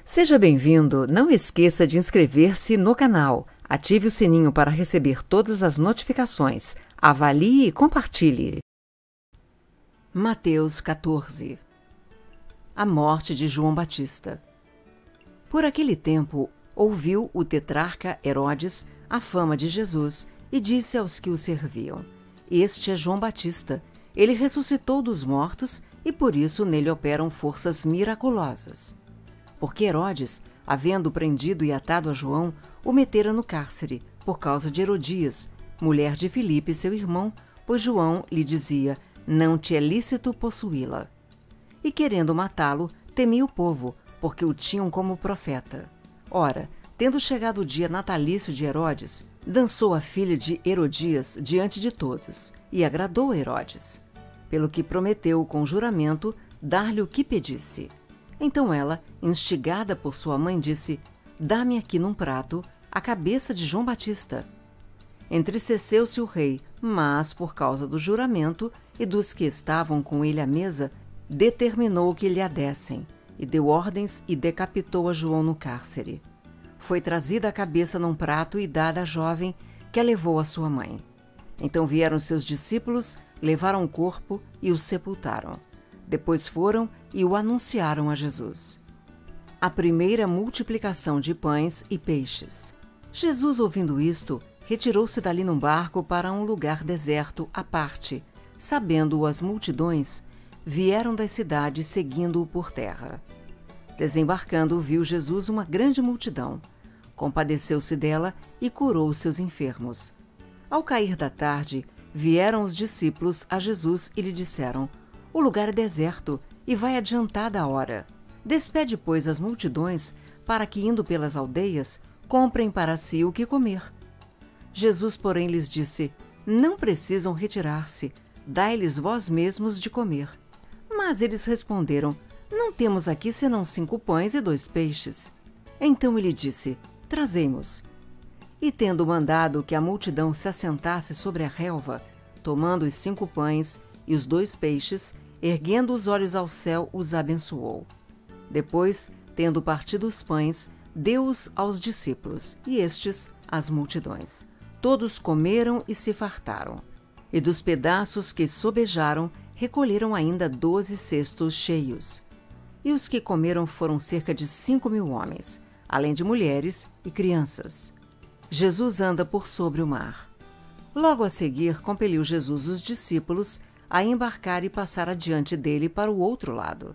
Seja bem-vindo! Não esqueça de inscrever-se no canal. Ative o sininho para receber todas as notificações. Avalie e compartilhe. Mateus 14. A morte de João Batista. Por aquele tempo, ouviu o tetrarca Herodes a fama de Jesus e disse aos que o serviam: Este é João Batista. Ele ressuscitou dos mortos e por isso nele operam forças miraculosas. Porque Herodes, havendo prendido e atado a João, o metera no cárcere, por causa de Herodias, mulher de Filipe, seu irmão, pois João lhe dizia: Não te é lícito possuí-la. E querendo matá-lo, temia o povo, porque o tinham como profeta. Ora, tendo chegado o dia natalício de Herodes, dançou a filha de Herodias diante de todos, e agradou a Herodes, pelo que prometeu com juramento dar-lhe o que pedisse. Então ela, instigada por sua mãe, disse: Dá-me aqui num prato a cabeça de João Batista. Entristeceu-se o rei, mas, por causa do juramento e dos que estavam com ele à mesa, determinou que lhe a dessem, e deu ordens e decapitou a João no cárcere. Foi trazida a cabeça num prato e dada à jovem, que a levou à sua mãe. Então vieram seus discípulos, levaram o corpo e o sepultaram. Depois foram e o anunciaram a Jesus. A primeira multiplicação de pães e peixes. Jesus, ouvindo isto, retirou-se dali num barco para um lugar deserto à parte. Sabendo-o as multidões, vieram das cidades seguindo-o por terra. Desembarcando, viu Jesus uma grande multidão. Compadeceu-se dela e curou os seus enfermos. Ao cair da tarde, vieram os discípulos a Jesus e lhe disseram: O lugar é deserto e vai adiantada a hora. Despede, pois, as multidões, para que, indo pelas aldeias, comprem para si o que comer. Jesus, porém, lhes disse: Não precisam retirar-se, dai-lhes vós mesmos de comer. Mas eles responderam: Não temos aqui senão 5 pães e 2 peixes. Então ele disse: Trazei-mos. E tendo mandado que a multidão se assentasse sobre a relva, tomando os 5 pães e os 2 peixes, erguendo os olhos ao céu, os abençoou. Depois, tendo partido os pães, deu-os aos discípulos, e estes às multidões. Todos comeram e se fartaram. E dos pedaços que sobejaram, recolheram ainda 12 cestos cheios. E os que comeram foram cerca de 5.000 homens, além de mulheres e crianças. Jesus anda por sobre o mar. Logo a seguir, compeliu Jesus os discípulos a embarcar e passar adiante dele para o outro lado,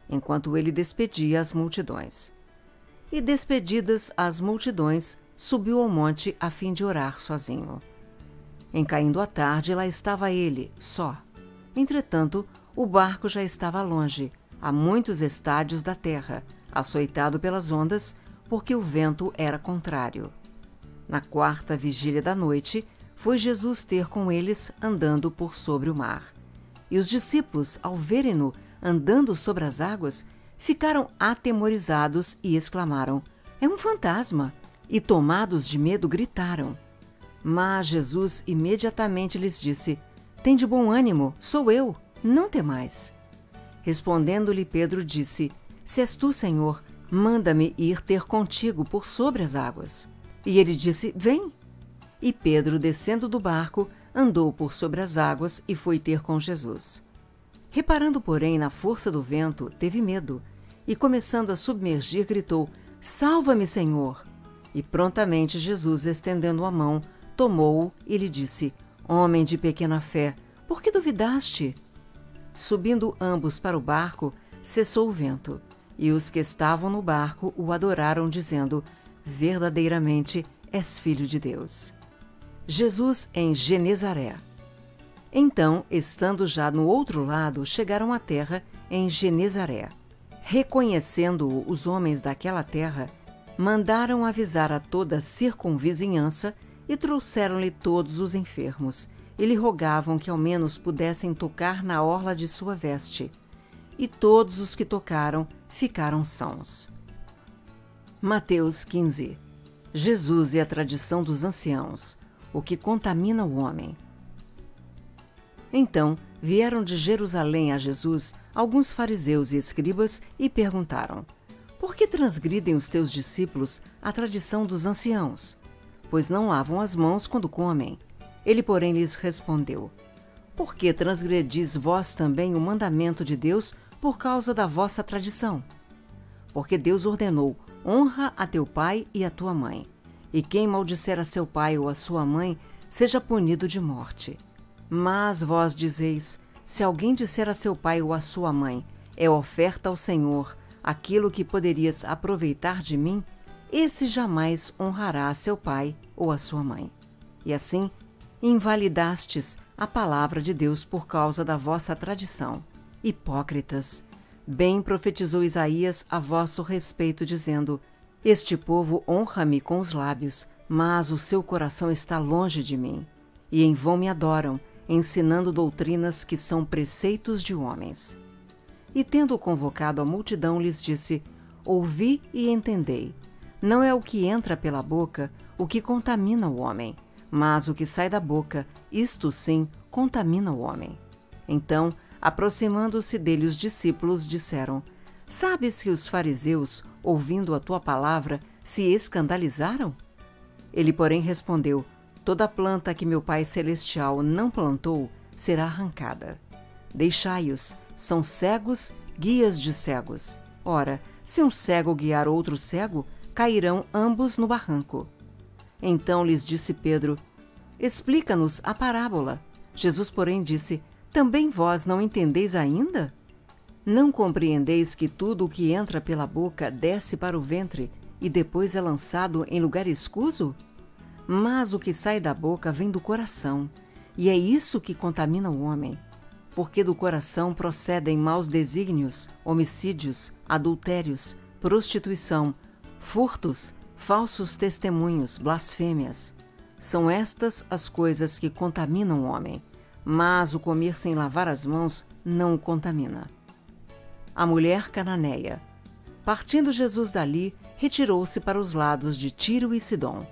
enquanto ele despedia as multidões. E despedidas as multidões, subiu ao monte a fim de orar sozinho. Em caindo a tarde, lá estava ele, só. Entretanto, o barco já estava longe, a muitos estádios da terra, açoitado pelas ondas, porque o vento era contrário. Na 4ª vigília da noite, foi Jesus ter com eles andando por sobre o mar. E os discípulos, ao verem-no andando sobre as águas, ficaram atemorizados e exclamaram: É um fantasma! E tomados de medo, gritaram. Mas Jesus imediatamente lhes disse: Tende bom ânimo, sou eu, não temais. Respondendo-lhe Pedro, disse: Se és tu, Senhor, manda-me ir ter contigo por sobre as águas. E ele disse: Vem. E Pedro, descendo do barco, andou por sobre as águas e foi ter com Jesus. Reparando, porém, na força do vento, teve medo, e começando a submergir, gritou: Salva-me, Senhor! E prontamente Jesus, estendendo a mão, tomou-o e lhe disse: Homem de pequena fé, por que duvidaste? Subindo ambos para o barco, cessou o vento, e os que estavam no barco o adoraram, dizendo: Verdadeiramente és Filho de Deus. Jesus em Genezaré. Então, estando já no outro lado, chegaram à terra em Genezaré. Reconhecendo-o os homens daquela terra, mandaram avisar a toda a circunvizinhança e trouxeram-lhe todos os enfermos, e lhe rogavam que ao menos pudessem tocar na orla de sua veste. E todos os que tocaram ficaram sãos. Mateus 15. Jesus e a tradição dos anciãos, o que contamina o homem. Então vieram de Jerusalém a Jesus alguns fariseus e escribas e perguntaram: Por que transgridem os teus discípulos a tradição dos anciãos? Pois não lavam as mãos quando comem. Ele, porém, lhes respondeu: Por que transgredis vós também o mandamento de Deus por causa da vossa tradição? Porque Deus ordenou: honra a teu pai e a tua mãe, e quem maldisser a seu pai ou a sua mãe, seja punido de morte. Mas vós dizeis: se alguém disser a seu pai ou a sua mãe, é oferta ao Senhor, aquilo que poderias aproveitar de mim, esse jamais honrará a seu pai ou a sua mãe. E assim, invalidastes a palavra de Deus por causa da vossa tradição. Hipócritas! Bem profetizou Isaías a vosso respeito, dizendo: Este povo honra-me com os lábios, mas o seu coração está longe de mim, e em vão me adoram, ensinando doutrinas que são preceitos de homens. E tendo convocado a multidão, lhes disse: Ouvi e entendei. Não é o que entra pela boca o que contamina o homem, mas o que sai da boca, isto sim, contamina o homem. Então, aproximando-se dele os discípulos, disseram: Sabes que os fariseus, ouvindo a tua palavra, se escandalizaram? Ele, porém, respondeu: Toda planta que meu Pai Celestial não plantou será arrancada. Deixai-os, são cegos, guias de cegos. Ora, se um cego guiar outro cego, cairão ambos no barranco. Então lhes disse Pedro: Explica-nos a parábola. Jesus, porém, disse: Também vós não entendeis ainda? Não compreendeis que tudo o que entra pela boca desce para o ventre e depois é lançado em lugar escuso? Mas o que sai da boca vem do coração, e é isso que contamina o homem. Porque do coração procedem maus desígnios, homicídios, adultérios, prostituição, furtos, falsos testemunhos, blasfêmias. São estas as coisas que contaminam o homem, mas o comer sem lavar as mãos não o contamina. A mulher cananeia. Partindo Jesus dali, retirou-se para os lados de Tiro e Sidom.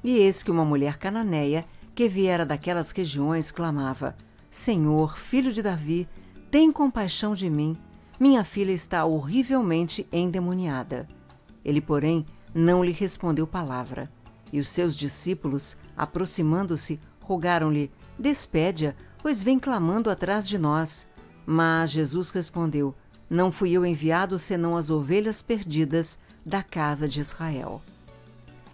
E eis que uma mulher cananeia, que viera daquelas regiões, clamava: Senhor, filho de Davi, tem compaixão de mim. Minha filha está horrivelmente endemoniada. Ele, porém, não lhe respondeu palavra. E os seus discípulos, aproximando-se, rogaram-lhe: Despede-a, pois vem clamando atrás de nós. Mas Jesus respondeu: Não fui eu enviado senão as ovelhas perdidas da casa de Israel.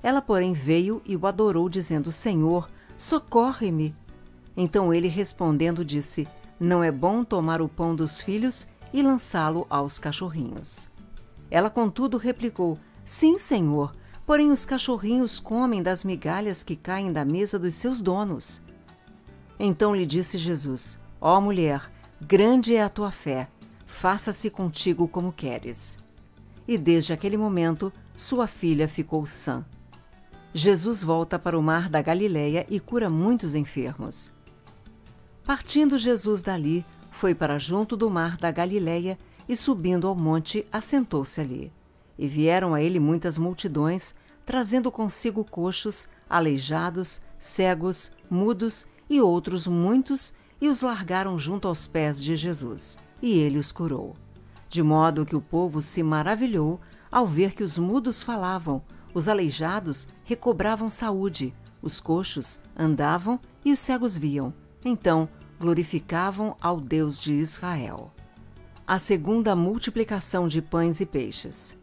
Ela, porém, veio e o adorou, dizendo: Senhor, socorre-me. Então ele, respondendo, disse: Não é bom tomar o pão dos filhos e lançá-lo aos cachorrinhos. Ela, contudo, replicou: Sim, Senhor, porém os cachorrinhos comem das migalhas que caem da mesa dos seus donos. Então lhe disse Jesus: Ó mulher, grande é a tua fé, faça-se contigo como queres. E desde aquele momento sua filha ficou sã. Jesus volta para o mar da Galileia e cura muitos enfermos. Partindo Jesus dali, foi para junto do mar da Galileia e, subindo ao monte, assentou-se ali. E vieram a ele muitas multidões, trazendo consigo coxos, aleijados, cegos, mudos e outros muitos, e os largaram junto aos pés de Jesus, e ele os curou. De modo que o povo se maravilhou ao ver que os mudos falavam, os aleijados recobravam saúde, os coxos andavam e os cegos viam. Então glorificavam ao Deus de Israel. A segunda multiplicação de pães e peixes.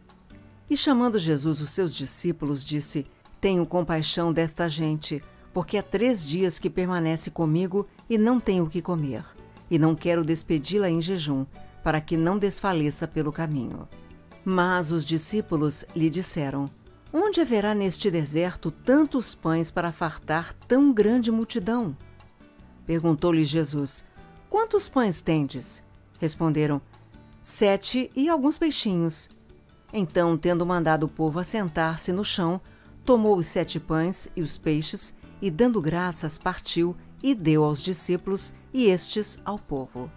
E chamando Jesus os seus discípulos, disse: Tenho compaixão desta gente, porque há 3 dias que permanece comigo e não tem o que comer, e não quero despedi-la em jejum, para que não desfaleça pelo caminho. Mas os discípulos lhe disseram: Onde haverá neste deserto tantos pães para fartar tão grande multidão? Perguntou-lhe Jesus: Quantos pães tendes? Responderam: 7 e alguns peixinhos. Então, tendo mandado o povo assentar-se no chão, tomou os 7 pães e os peixes, e dando graças, partiu e deu aos discípulos, e estes ao povo.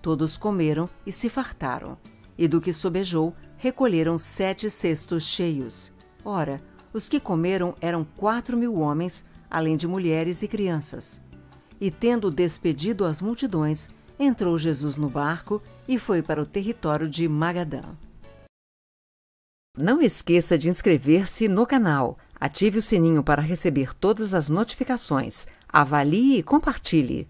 Todos comeram e se fartaram, e do que sobejou, recolheram 7 cestos cheios. Ora, os que comeram eram 4.000 homens, além de mulheres e crianças. E tendo despedido as multidões, entrou Jesus no barco e foi para o território de Magadã. Não esqueça de inscrever-se no canal, ative o sininho para receber todas as notificações, avalie e compartilhe.